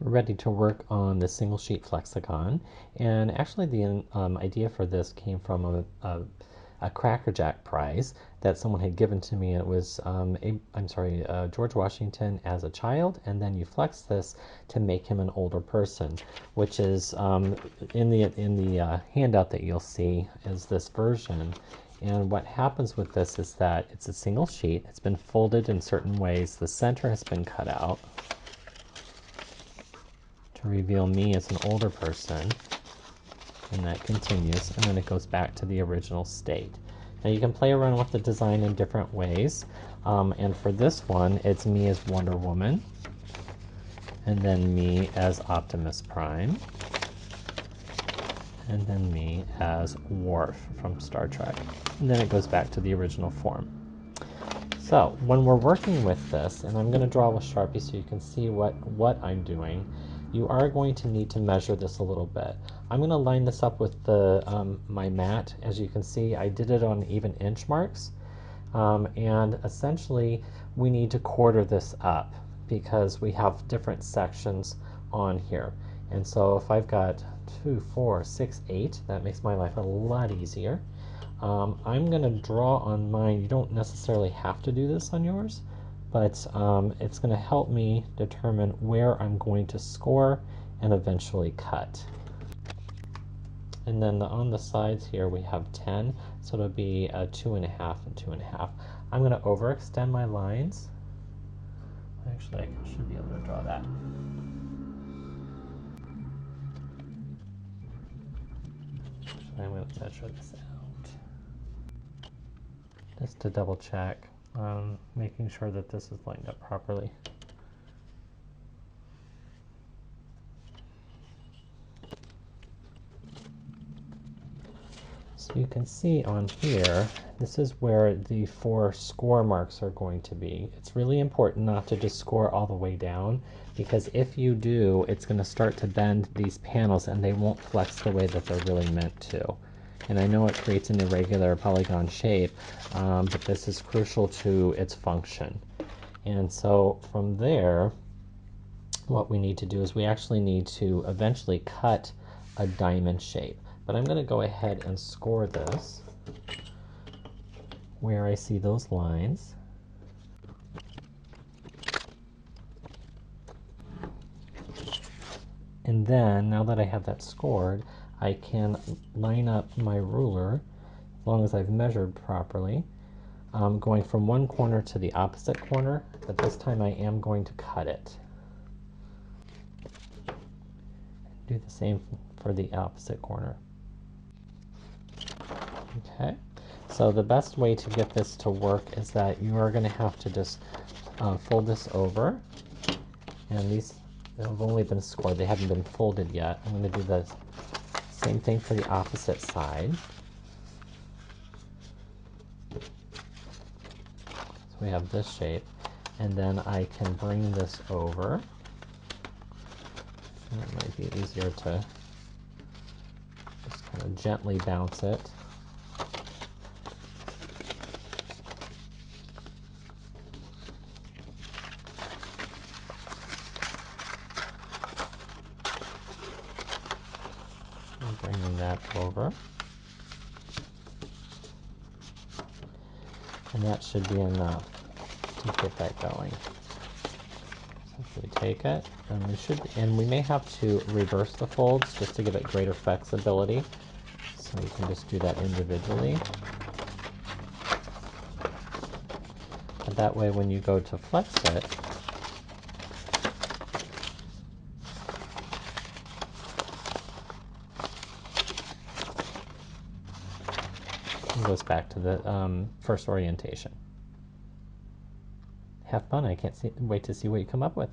We're ready to work on the single sheet Flexigon, and actually the idea for this came from a Cracker Jack prize that someone had given to me. It was George Washington as a child, and then you flex this to make him an older person, which is in the handout that you'll see is this version. And what happens with this is that it's a single sheet. It's been folded in certain ways. The center has been cut out to reveal me as an older person, and that continues, and then it goes back to the original state. Now you can play around with the design in different ways, and for this one it's me as Wonder Woman, and then me as Optimus Prime, and then me as Worf from Star Trek, and then it goes back to the original form. So when we're working with this, and I'm going to draw with Sharpie so you can see what I'm doing, you are going to need to measure this a little bit. I'm going to line this up with the my mat. As you can see, I did it on even inch marks, and essentially we need to quarter this up because we have different sections on here. And so if I've got 2, 4, 6, 8, that makes my life a lot easier. I'm going to draw on mine. You don't necessarily have to do this on yours, but it's going to help me determine where I'm going to score and eventually cut. And then on the sides here we have 10, so it'll be 2.5 and 2.5. I'm going to overextend my lines. Actually, I should be able to draw that. I'm going to measure this out just to double check, making sure that this is lined up properly. So you can see on here, this is where the 4 score marks are going to be. It's really important not to just score all the way down, because if you do, it's going to start to bend these panels and they won't flex the way that they're really meant to. And I know it creates an irregular polygon shape, but this is crucial to its function. And so from there, what we need to do is we actually need to eventually cut a diamond shape. But I'm going to go ahead and score this where I see those lines. And then, now that I have that scored, I can line up my ruler, as long as I've measured properly, going from one corner to the opposite corner, but this time I am going to cut it. Do the same for the opposite corner. Okay, so the best way to get this to work is that you are going to have to just fold this over, and these have only been scored, they haven't been folded yet. I'm going to do the same thing for the opposite side. So we have this shape, and then I can bring this over. And it might be easier to just kind of gently bounce it. Bringing that over, and that should be enough to get that going. So we take it, and we may have to reverse the folds just to give it greater flexibility. So you can just do that individually. And that way, when you go to flex it, it goes back to the first orientation. Have fun. I can't wait to see what you come up with.